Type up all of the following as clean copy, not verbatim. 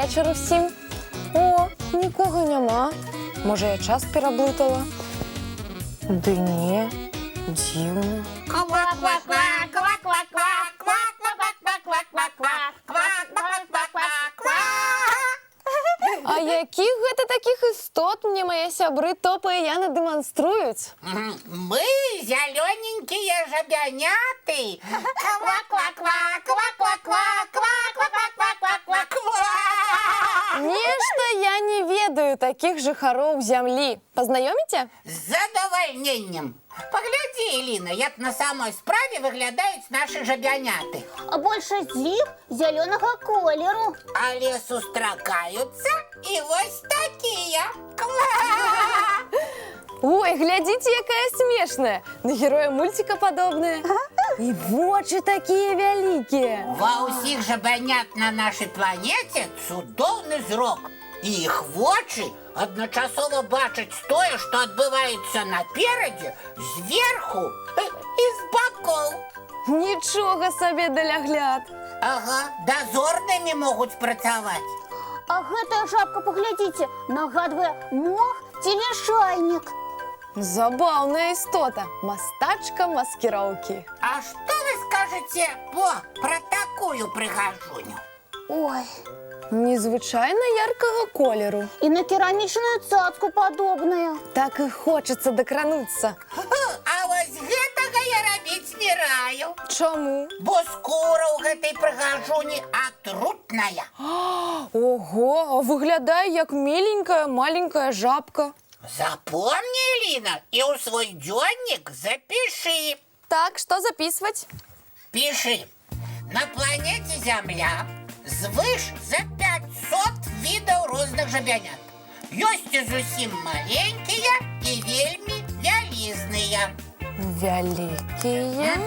вечір усім. О, нікого нема. Може, я час переблутала? Да ні, дивно. А яких гэта таких істот мне мае сябры топы Яна дэманструюць? Мы зелененькие жабяняты. Нешта я не ведаю таких жыхароў зямлі. Пазнаёміце? З задовольненнем. Погляди, Элина, як на самой справе выглядаюць наши жабяняты. А большасць з іх зялёнага колеру. Але сустракаюцца і вось такія. Ой, глядзіце, якая смешная. На героя мультика падобная. І вочы такія вялікія. Ва ўсіх жабянят на нашай планеце цудоўны зрок. І іх вочы адначасова бачаць тое, што адбываецца наперадзе, зверху і з бакоў. Нічога сабе далягляд. Ага, дазорнымі могуць працаваць. А гэтая жабка, паглядзіце, нагадвае мох ці лішайнік. Забаўная істота. Мастачка маскіроўкі. А што вы скажаце пра такую прыгажуню? Ой, Незвычайна яркага колеру. і на керамічную цацку падобная. Так і хочацца дакрануцца. А вось гэтага я рабіць не раю. Чаму? Бо скура ў гэтай прыгажуні атрутная. Ого, а выглядае як миленькая маленькая жабка. Запомни, Элина, и у свой дзённік запиши. Так, што записывать? Пиши. На планете Земля звыш за 500 видаў розных жабянят. Ёсць і зусім маленькія і вельмі вялізныя. Вялікія?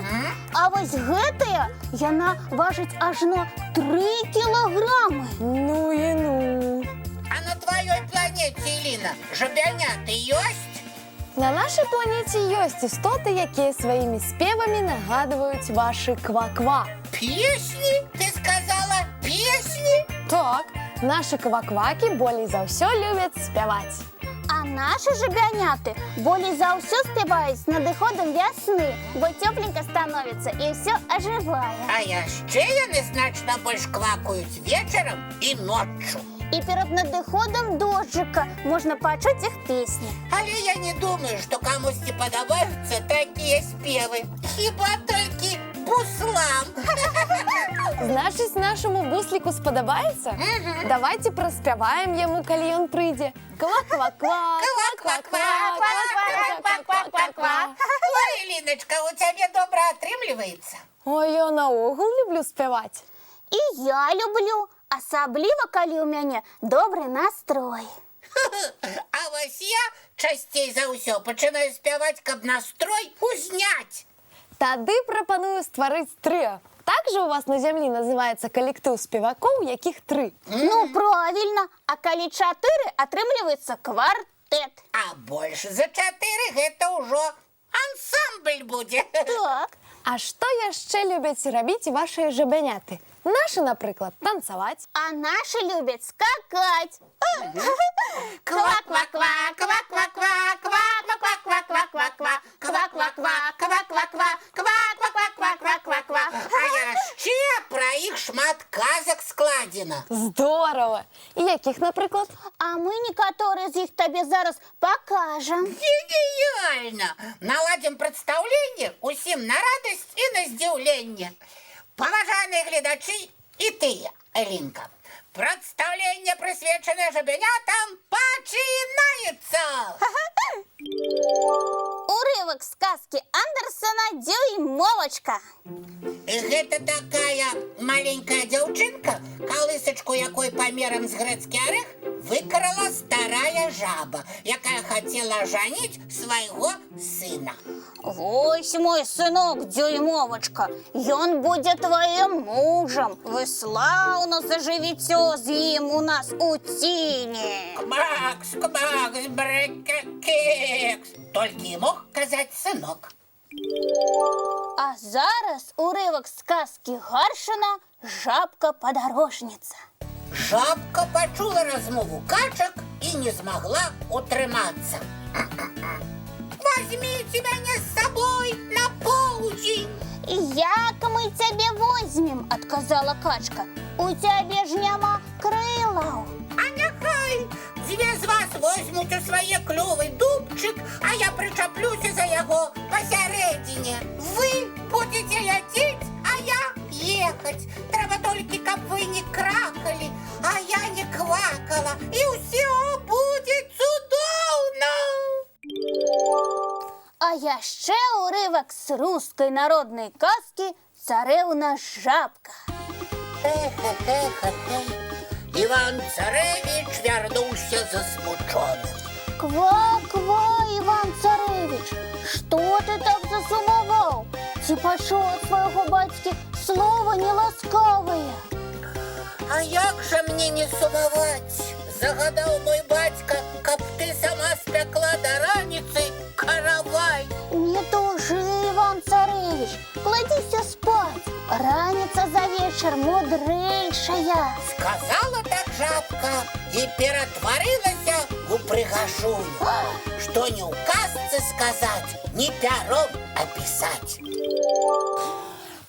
А вось гэтая, яна важыць ажно 3 кілаграмы. Ну і ну. А на твоей планете, Элина, жабяняты ёсць? На нашай планеце ёсць істоты, якія сваімі спевамі нагадваюць вашы ква-ква. Песни? Ты сказала песни? Так, нашы ква-квакі болей за ўсё любяць спяваць. А наши жабяняты болей за ўсё спяваюць з надыходам вясны, бо цёпленька становіцца і ўсё ажывае. А яшчэ яны значна больш квакаюць вечарам і ноччу. І перад надыходам дожджыка можна пачуць іх песні. Але я не думаю, што камусьці падабаюцца такія спевы. Хіба толькі буслам. Значыць, нашаму бусліку спадабаецца? Давайте праспяваем яму, калі ён прыйдзе. Ква-ква-ква, ква-ква-ква. Ой, Эліначка, у цябе добра атрымліваецца. Ой, я наогул люблю спяваць. І я люблю, асабліва, калі ў мяне добры настрой. А вось я часцей за ўсё пачынаю спяваць, каб настрой узняць. Тады прапаную стварыць трыа. Так же у вас на зямлі называецца калектыў спевакоў, якіх 3. Ну, правильно. А калі 4, атрымліваецца квартэт. А больш за 4 гэта ўжо ансамбль будзе. Так. А што яшчэ любяць рабіць вашыя жабяняты? Нашы, напрыклад, танцаваць. А наши любят скакать. Ква-ква-ква, ква-ква-ква, ква-ква-ква-ква-ква-ква, ква-ква-ква, ква-ква-ква, ква-ква-ква-ква-ква-ква. А яшчэ пра іх шмат казак складзена. Здорава! І якіх, напрыклад? А мы некаторыя з іх табе зараз пакажам. Гениально! Наладим прадстаўленне усім на радасць і на здзіўленне. Паважаныя гледачы і тыя, Элінка. Прадстаўленне, прысвечанае жабянятам, пачынаецца! Урывак сказки Андерсена «Дюймовочка». Гэта такая маленькая дзяўчынка, калысачку якой памерам з грэцкі арэх выкрала старая жаба, якая хацела ажаніць свайго сына. Вось мой сынок Дюймовочка, ён будзе твоим мужем. Вы слаўна зажывіцё з ім у нас у ціне. Кмакс, кмакс, брекекекс. Толькі і мог казаць сынок. А зараз урывак сказки Гаршина «Жабка-подорожница». Жабка почула розмову качок і не змогла утриматися. Возьмите мене з собою на полдень. Як ми тебе возьмем, отказала качка. У тебе ж нема крилаў. А нехай две з вас возьмуть у своє клювий дубчик, а я причаплюся за його посередині. Ви будете лететь, а я ехать. Треба тільки, щоб ви не кракали, а я не квакала, і все буде чудовно. А яшчэ уривок з руської народної казки «Царевна жабка». Іван-царевич вернувся засмученим. Ква-ква, Іван-царевич, що ти так засумував? Ці почув від свого батьки слово неласкаве. А як же мені не сумувати? Загадав мой батька, каб ти сама спекла до раниці каравай. Не тужи, Іван-царевич, кладися спать. Раніця за вечір мудрейшая. Сказала так жабка і перетворилася у пригажуню. Что не указце сказать, ни пером описать.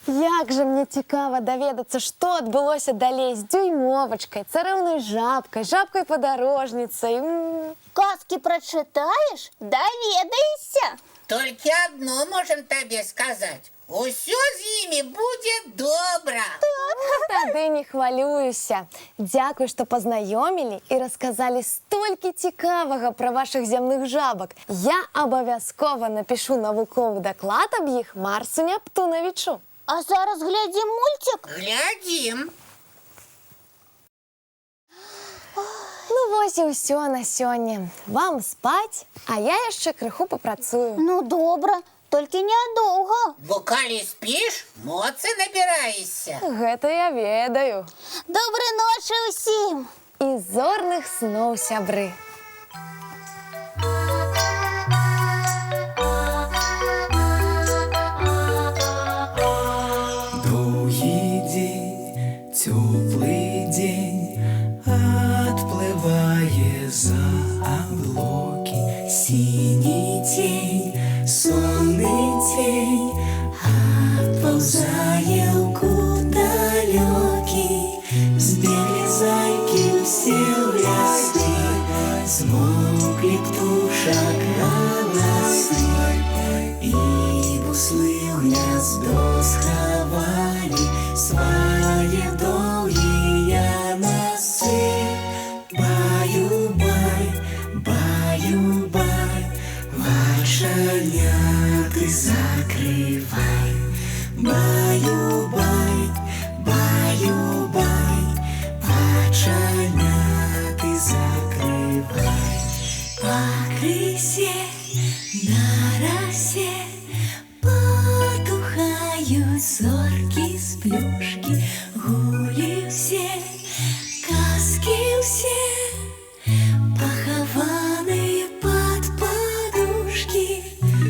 Як же мне цікаво доведатися, що відбулося далі з дюймовочкою, царевною жабкою, жабкою-подорожницею. Казки прочитаєш, доведаєшся. Только одно можем тебе сказать. Усё з ними буде добре. Тады не хвалююся. Дякую, што пазнаёмілі і расказалі столькі цікавага пра вашых зямных жабак. Я абавязкова напишу навуковы даклад аб іх Марсу Нептунавічу. А зараз глядзім мультик. Глядим. Ну вось і ўсё на сёння. Вам спаць, а я яшчэ крыху папрацую. Ну, добра, толькі нядоўга. Бо калі спіш, моцы набіраешся. Гэта я ведаю. Добрай ночы ўсім. І зорных сноў, сябры. Довгий день, теплый день, отплывая за облаки. Синий тень, сонный тень, отползая в кут далекий. Сбегли зайки все в лесы, смолкли птушек голосы, и буслы в гнездо сховали свои долгие носы. Баю-бай, баю-бай, вошаняты закрывай. Баю-бай, баю-бай, вошаняты закрывай. По крысе на росе потухают зорки с плюшки. Гули все, казки все, похованные под подушки.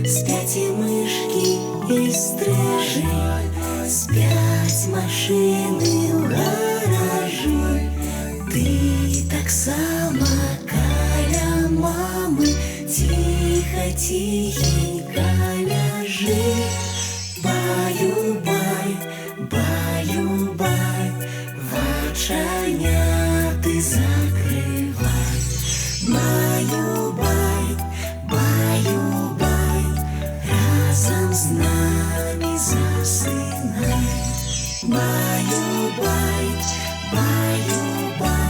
Спят и мышки, и стрижи, спят машины в гаражи. Ты так само каля мамы, тихо-тихенько ляжи. Баю-бай, баю-бай, вочаняты закрывай. Баю-бай, баю-бай, разом с нами засынай. Баю-бай, баю-бай.